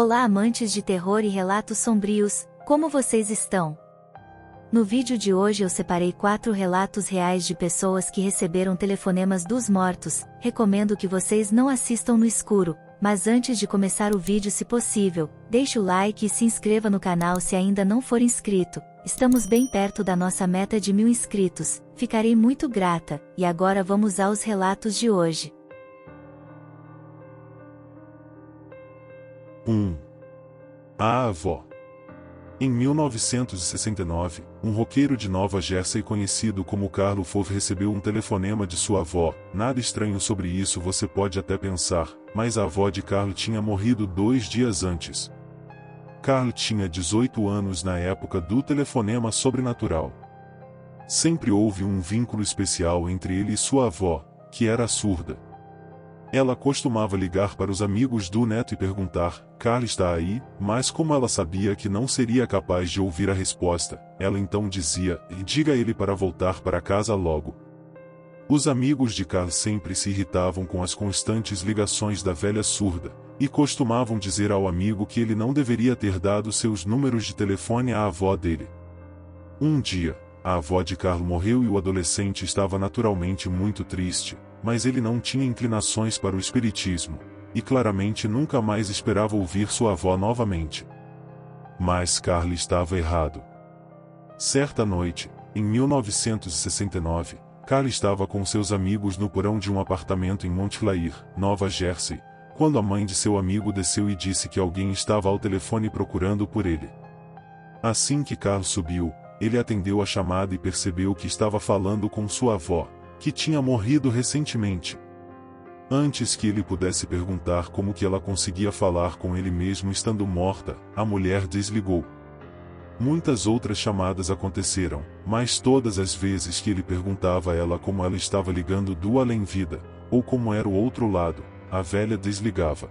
Olá amantes de terror e relatos sombrios, como vocês estão? No vídeo de hoje eu separei 4 relatos reais de pessoas que receberam telefonemas dos mortos. Recomendo que vocês não assistam no escuro, mas antes de começar o vídeo, se possível, deixe o like e se inscreva no canal se ainda não for inscrito. Estamos bem perto da nossa meta de 1000 inscritos, ficarei muito grata, e agora vamos aos relatos de hoje. 1. A avó. Em 1969, um roqueiro de Nova Jersey conhecido como Carlo Fove recebeu um telefonema de sua avó. Nada estranho sobre isso, você pode até pensar, mas a avó de Carlo tinha morrido 2 dias antes. Carlo tinha 18 anos na época do telefonema sobrenatural. Sempre houve um vínculo especial entre ele e sua avó, que era surda. Ela costumava ligar para os amigos do neto e perguntar: "Carlo está aí?", mas como ela sabia que não seria capaz de ouvir a resposta, ela então dizia: "Diga a ele para voltar para casa logo". Os amigos de Carlo sempre se irritavam com as constantes ligações da velha surda, e costumavam dizer ao amigo que ele não deveria ter dado seus números de telefone à avó dele. Um dia, a avó de Carlo morreu e o adolescente estava naturalmente muito triste, mas ele não tinha inclinações para o espiritismo, e claramente nunca mais esperava ouvir sua avó novamente. Mas Carlo estava errado. Certa noite, em 1969, Carlo estava com seus amigos no porão de um apartamento em Montclair, Nova Jersey, quando a mãe de seu amigo desceu e disse que alguém estava ao telefone procurando por ele. Assim que Carlo subiu, ele atendeu a chamada e percebeu que estava falando com sua avó, que tinha morrido recentemente. Antes que ele pudesse perguntar como que ela conseguia falar com ele mesmo estando morta, a mulher desligou. Muitas outras chamadas aconteceram, mas todas as vezes que ele perguntava a ela como ela estava ligando do além-vida, ou como era o outro lado, a velha desligava.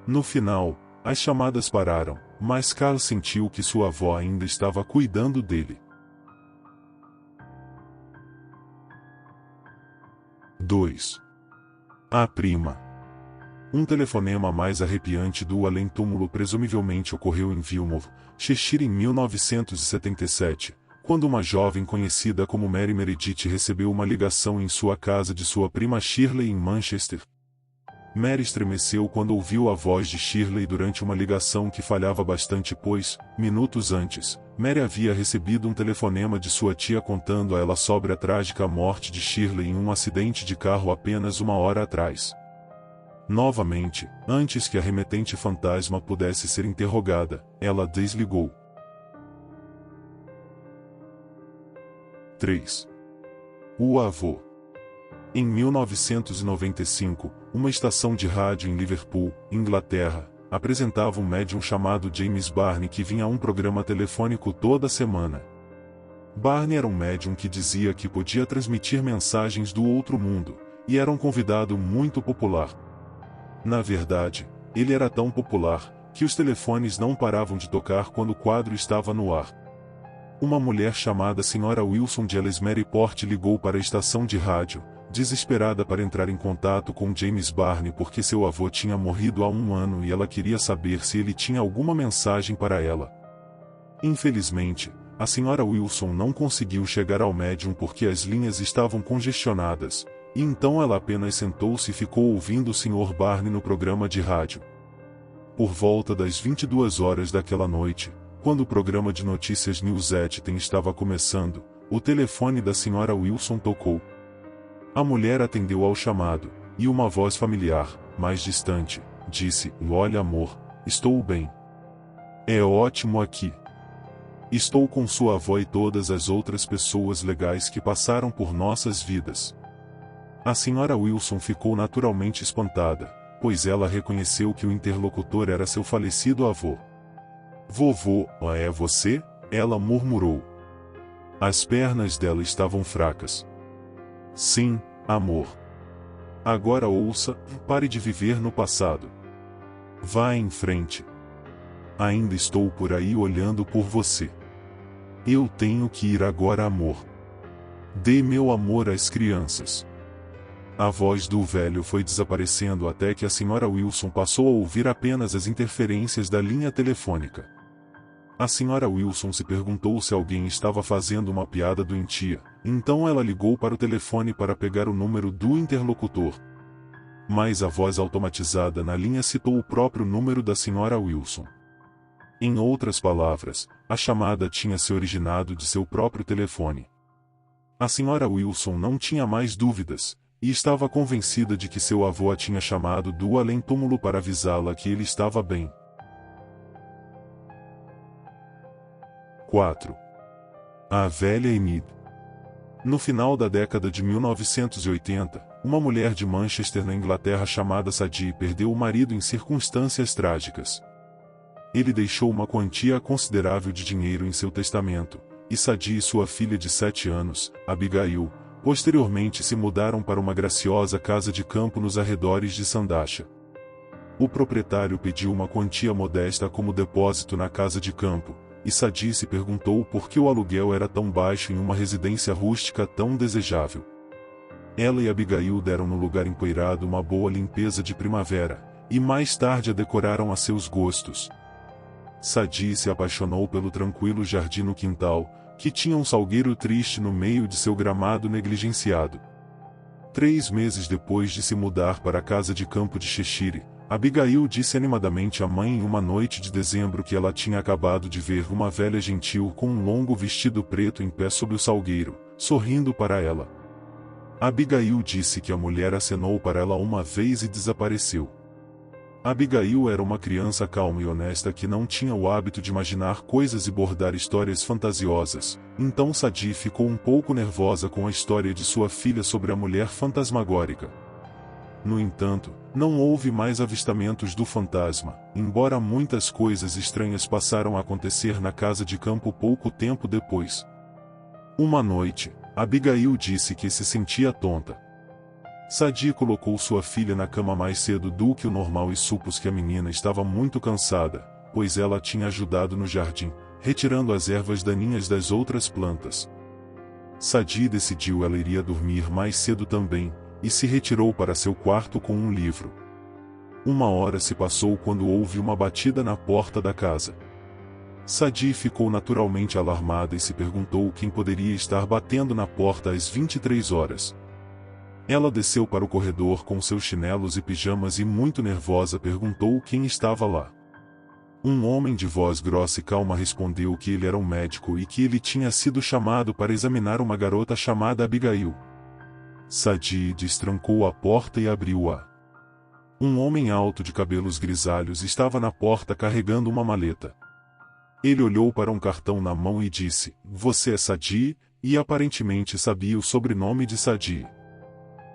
No final, as chamadas pararam, mas Carlo sentiu que sua avó ainda estava cuidando dele. 2. A prima. Um telefonema mais arrepiante do além-túmulo presumivelmente ocorreu em Wilmore, Cheshire em 1977, quando uma jovem conhecida como Mary Meredith recebeu uma ligação em sua casa de sua prima Shirley em Manchester. Mary estremeceu quando ouviu a voz de Shirley durante uma ligação que falhava bastante pois, minutos antes, Mary havia recebido um telefonema de sua tia contando a ela sobre a trágica morte de Shirley em um acidente de carro apenas 1 hora atrás. Novamente, antes que a remetente fantasma pudesse ser interrogada, ela desligou. 3. O avô. Em 1995, uma estação de rádio em Liverpool, Inglaterra, apresentava um médium chamado James Barney que vinha a um programa telefônico toda semana. Barney era um médium que dizia que podia transmitir mensagens do outro mundo, e era um convidado muito popular. Na verdade, ele era tão popular, que os telefones não paravam de tocar quando o quadro estava no ar. Uma mulher chamada Sra. Wilson de Ellesmere-Port ligou para a estação de rádio, desesperada para entrar em contato com James Barney porque seu avô tinha morrido há 1 ano e ela queria saber se ele tinha alguma mensagem para ela. Infelizmente, a Sra. Wilson não conseguiu chegar ao médium porque as linhas estavam congestionadas, e então ela apenas sentou-se e ficou ouvindo o Sr. Barney no programa de rádio. Por volta das 22 horas daquela noite, quando o programa de notícias News 10 estava começando, o telefone da Sra. Wilson tocou. A mulher atendeu ao chamado, e uma voz familiar, mais distante, disse: "Olha amor, estou bem. É ótimo aqui. Estou com sua avó e todas as outras pessoas legais que passaram por nossas vidas." A Sra. Wilson ficou naturalmente espantada, pois ela reconheceu que o interlocutor era seu falecido avô. "Vovô, é você?", ela murmurou. As pernas dela estavam fracas. "Sim, amor. Agora ouça, pare de viver no passado. Vá em frente. Ainda estou por aí olhando por você. Eu tenho que ir agora, amor. Dê meu amor às crianças. A voz do velho foi desaparecendo até que a senhora Wilson passou a ouvir apenas as interferências da linha telefônica. A senhora Wilson se perguntou se alguém estava fazendo uma piada doentia, então ela ligou para o telefone para pegar o número do interlocutor. Mas a voz automatizada na linha citou o próprio número da senhora Wilson. Em outras palavras, a chamada tinha se originado de seu próprio telefone. A senhora Wilson não tinha mais dúvidas, e estava convencida de que seu avô a tinha chamado do além-túmulo para avisá-la que ele estava bem. 4. A velha Enid. No final da década de 1980, uma mulher de Manchester, na Inglaterra, chamada Sadie, perdeu o marido em circunstâncias trágicas. Ele deixou uma quantia considerável de dinheiro em seu testamento, e Sadie e sua filha de 7 anos, Abigail, posteriormente se mudaram para uma graciosa casa de campo nos arredores de Sandasha. O proprietário pediu uma quantia modesta como depósito na casa de campo, e Sadie se perguntou por que o aluguel era tão baixo em uma residência rústica tão desejável. Ela e Abigail deram no lugar empoeirado uma boa limpeza de primavera, e mais tarde a decoraram a seus gostos. Sadie se apaixonou pelo tranquilo jardim no quintal, que tinha um salgueiro triste no meio de seu gramado negligenciado. 3 meses depois de se mudar para a casa de campo de Cheshire, Abigail disse animadamente à mãe em uma noite de dezembro que ela tinha acabado de ver uma velha gentil com um longo vestido preto em pé sobre o salgueiro, sorrindo para ela. Abigail disse que a mulher acenou para ela uma vez e desapareceu. Abigail era uma criança calma e honesta que não tinha o hábito de imaginar coisas e bordar histórias fantasiosas, então Sadie ficou um pouco nervosa com a história de sua filha sobre a mulher fantasmagórica. No entanto, não houve mais avistamentos do fantasma, embora muitas coisas estranhas passaram a acontecer na casa de campo pouco tempo depois. Uma noite, Abigail disse que se sentia tonta. Sadie colocou sua filha na cama mais cedo do que o normal e supôs que a menina estava muito cansada, pois ela tinha ajudado no jardim, retirando as ervas daninhas das outras plantas. Sadie decidiu ela iria dormir mais cedo também, e se retirou para seu quarto com um livro. 1 hora se passou quando houve uma batida na porta da casa. Sadie ficou naturalmente alarmada e se perguntou quem poderia estar batendo na porta às 23 horas. Ela desceu para o corredor com seus chinelos e pijamas e, muito nervosa, perguntou quem estava lá. Um homem de voz grossa e calma respondeu que ele era um médico e que ele tinha sido chamado para examinar uma garota chamada Abigail. Sadie destrancou a porta e abriu-a. Um homem alto de cabelos grisalhos estava na porta carregando uma maleta. Ele olhou para um cartão na mão e disse: "Você é Sadie?", e aparentemente sabia o sobrenome de Sadie.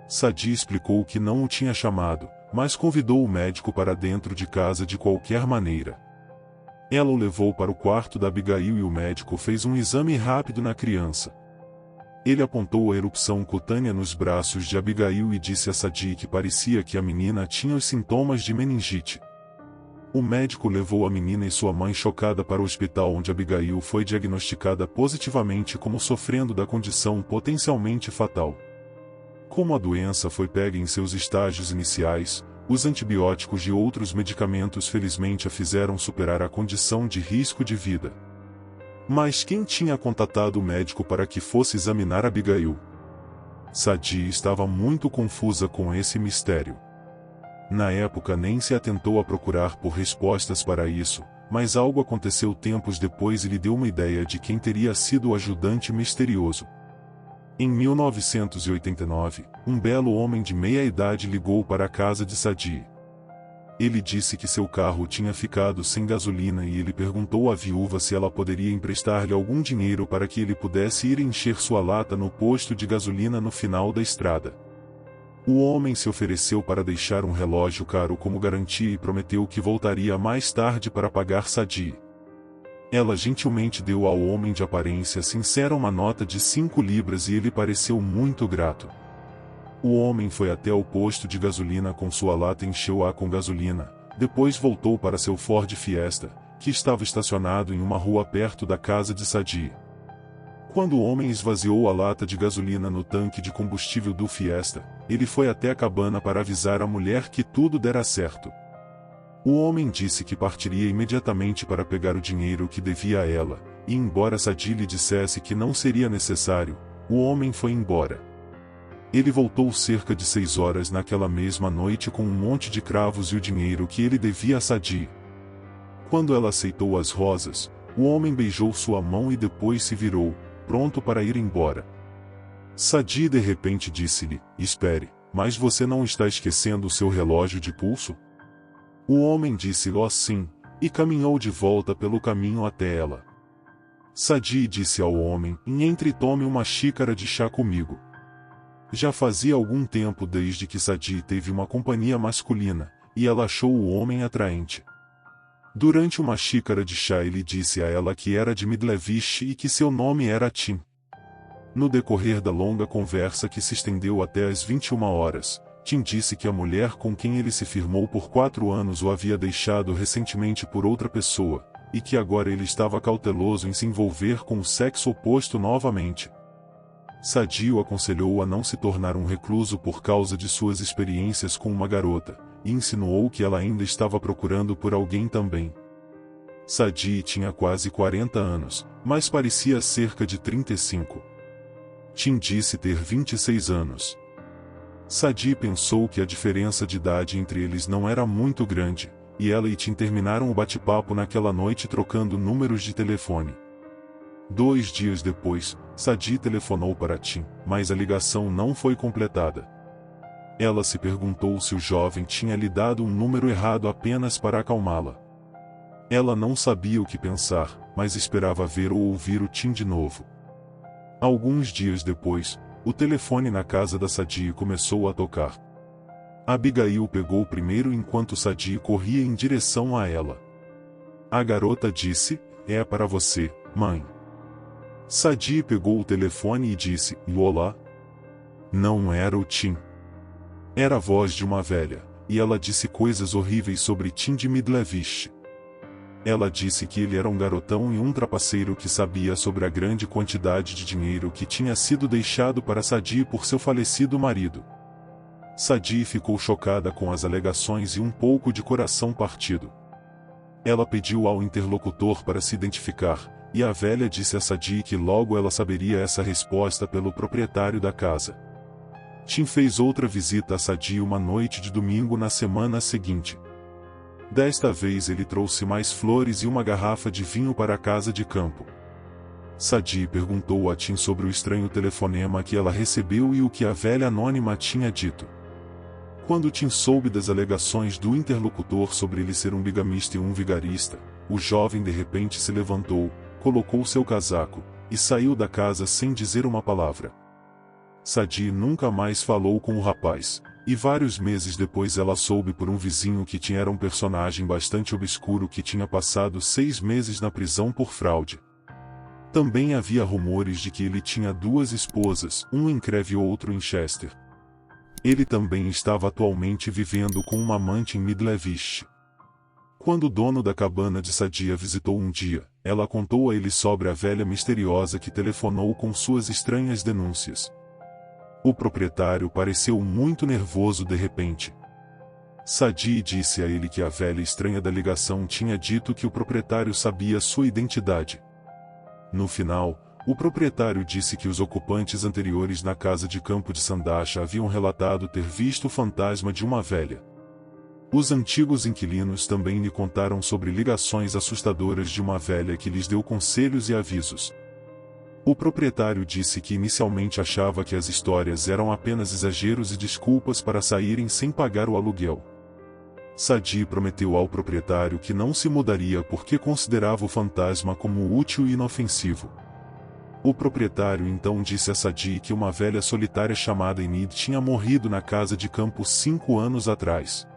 Sadie explicou que não o tinha chamado, mas convidou o médico para dentro de casa de qualquer maneira. Ela o levou para o quarto da Abigail e o médico fez um exame rápido na criança. Ele apontou a erupção cutânea nos braços de Abigail e disse a Sadie que parecia que a menina tinha os sintomas de meningite. O médico levou a menina e sua mãe chocada para o hospital, onde Abigail foi diagnosticada positivamente como sofrendo da condição potencialmente fatal. Como a doença foi pega em seus estágios iniciais, os antibióticos e outros medicamentos felizmente a fizeram superar a condição de risco de vida. Mas quem tinha contatado o médico para que fosse examinar Abigail? Sadie estava muito confusa com esse mistério. Na época nem se atentou a procurar por respostas para isso, mas algo aconteceu tempos depois e lhe deu uma ideia de quem teria sido o ajudante misterioso. Em 1989, um belo homem de meia-idade ligou para a casa de Sadie. Ele disse que seu carro tinha ficado sem gasolina e ele perguntou à viúva se ela poderia emprestar-lhe algum dinheiro para que ele pudesse ir encher sua lata no posto de gasolina no final da estrada. O homem se ofereceu para deixar um relógio caro como garantia e prometeu que voltaria mais tarde para pagar Sadie. Ela gentilmente deu ao homem de aparência sincera uma nota de 5 libras e ele pareceu muito grato. O homem foi até o posto de gasolina com sua lata e encheu-a com gasolina, depois voltou para seu Ford Fiesta, que estava estacionado em uma rua perto da casa de Sadie. Quando o homem esvaziou a lata de gasolina no tanque de combustível do Fiesta, ele foi até a cabana para avisar a mulher que tudo dera certo. O homem disse que partiria imediatamente para pegar o dinheiro que devia a ela, e embora Sadie lhe dissesse que não seria necessário, o homem foi embora. Ele voltou cerca de 6 horas naquela mesma noite com um monte de cravos e o dinheiro que ele devia a Sadie. Quando ela aceitou as rosas, o homem beijou sua mão e depois se virou, pronto para ir embora. Sadie de repente disse-lhe: "Espere, mas você não está esquecendo o seu relógio de pulso?" O homem disse: "Oh, sim", e caminhou de volta pelo caminho até ela. Sadie disse ao homem: "Entre e tome uma xícara de chá comigo." Já fazia algum tempo desde que Sadie teve uma companhia masculina, e ela achou o homem atraente. Durante uma xícara de chá ele disse a ela que era de Midlevish e que seu nome era Tim. No decorrer da longa conversa que se estendeu até às 21 horas, Tim disse que a mulher com quem ele se firmou por 4 anos o havia deixado recentemente por outra pessoa, e que agora ele estava cauteloso em se envolver com o sexo oposto novamente. Sadie o aconselhou a não se tornar um recluso por causa de suas experiências com uma garota, e insinuou que ela ainda estava procurando por alguém também. Sadie tinha quase 40 anos, mas parecia cerca de 35. Tim disse ter 26 anos. Sadie pensou que a diferença de idade entre eles não era muito grande, e ela e Tim terminaram o bate-papo naquela noite trocando números de telefone. 2 dias depois, Sadie telefonou para Tim, mas a ligação não foi completada. Ela se perguntou se o jovem tinha lhe dado um número errado apenas para acalmá-la. Ela não sabia o que pensar, mas esperava ver ou ouvir o Tim de novo. Alguns dias depois, o telefone na casa da Sadie começou a tocar. Abigail pegou primeiro enquanto Sadie corria em direção a ela. A garota disse: "É para você, mãe." Sadie pegou o telefone e disse: "Olá." Não era o Tim. Era a voz de uma velha, e ela disse coisas horríveis sobre Tim de Midlevish. Ela disse que ele era um garotão e um trapaceiro que sabia sobre a grande quantidade de dinheiro que tinha sido deixado para Sadie por seu falecido marido. Sadie ficou chocada com as alegações e um pouco de coração partido. Ela pediu ao interlocutor para se identificar, e a velha disse a Sadie que logo ela saberia essa resposta pelo proprietário da casa. Tim fez outra visita a Sadie uma noite de domingo na semana seguinte. Desta vez ele trouxe mais flores e uma garrafa de vinho para a casa de campo. Sadie perguntou a Tim sobre o estranho telefonema que ela recebeu e o que a velha anônima tinha dito. Quando Tim soube das alegações do interlocutor sobre ele ser um bigamista e um vigarista, o jovem de repente se levantou, colocou seu casaco, e saiu da casa sem dizer uma palavra. Sadie nunca mais falou com o rapaz, e vários meses depois ela soube por um vizinho que Tim era um personagem bastante obscuro que tinha passado 6 meses na prisão por fraude. Também havia rumores de que ele tinha 2 esposas, um em Creve e outro em Chester. Ele também estava atualmente vivendo com uma amante em Midlevish. Quando o dono da cabana de Sadie a visitou um dia, ela contou a ele sobre a velha misteriosa que telefonou com suas estranhas denúncias. O proprietário pareceu muito nervoso de repente. Sadie disse a ele que a velha estranha da ligação tinha dito que o proprietário sabia sua identidade. No final, o proprietário disse que os ocupantes anteriores na casa de campo de Sandasha haviam relatado ter visto o fantasma de uma velha. Os antigos inquilinos também lhe contaram sobre ligações assustadoras de uma velha que lhes deu conselhos e avisos. O proprietário disse que inicialmente achava que as histórias eram apenas exageros e desculpas para saírem sem pagar o aluguel. Sadie prometeu ao proprietário que não se mudaria porque considerava o fantasma como útil e inofensivo. O proprietário então disse a Sadie que uma velha solitária chamada Enid tinha morrido na casa de campo 5 anos atrás.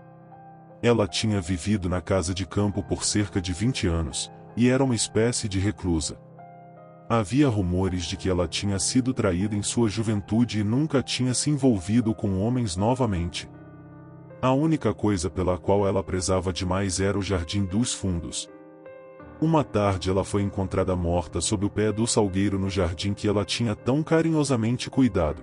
Ela tinha vivido na casa de campo por cerca de 20 anos, e era uma espécie de reclusa. Havia rumores de que ela tinha sido traída em sua juventude e nunca tinha se envolvido com homens novamente. A única coisa pela qual ela prezava demais era o Jardim dos Fundos. Uma tarde ela foi encontrada morta sob o pé do salgueiro no jardim que ela tinha tão carinhosamente cuidado.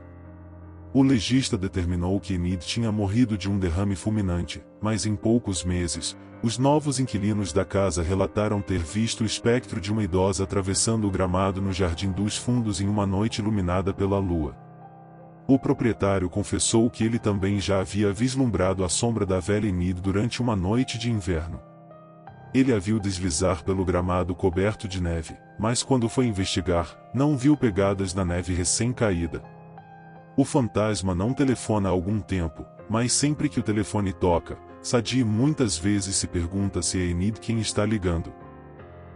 O legista determinou que Enid tinha morrido de um derrame fulminante, mas em poucos meses, os novos inquilinos da casa relataram ter visto o espectro de uma idosa atravessando o gramado no Jardim dos Fundos em uma noite iluminada pela lua. O proprietário confessou que ele também já havia vislumbrado a sombra da velha Enid durante uma noite de inverno. Ele a viu deslizar pelo gramado coberto de neve, mas quando foi investigar, não viu pegadas na neve recém-caída. O fantasma não telefona há algum tempo, mas sempre que o telefone toca, Sadie muitas vezes se pergunta se é Enid quem está ligando.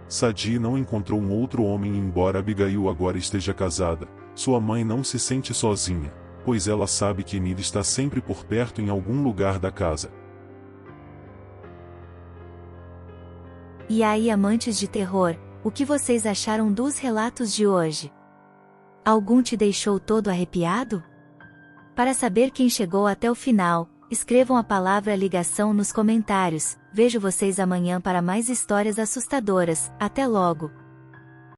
Sadie não encontrou um outro homem e embora Abigail agora esteja casada, sua mãe não se sente sozinha, pois ela sabe que Enid está sempre por perto em algum lugar da casa. E aí, amantes de terror, o que vocês acharam dos relatos de hoje? Algum te deixou todo arrepiado? Para saber quem chegou até o final, escrevam a palavra ligação nos comentários. Vejo vocês amanhã para mais histórias assustadoras. Até logo!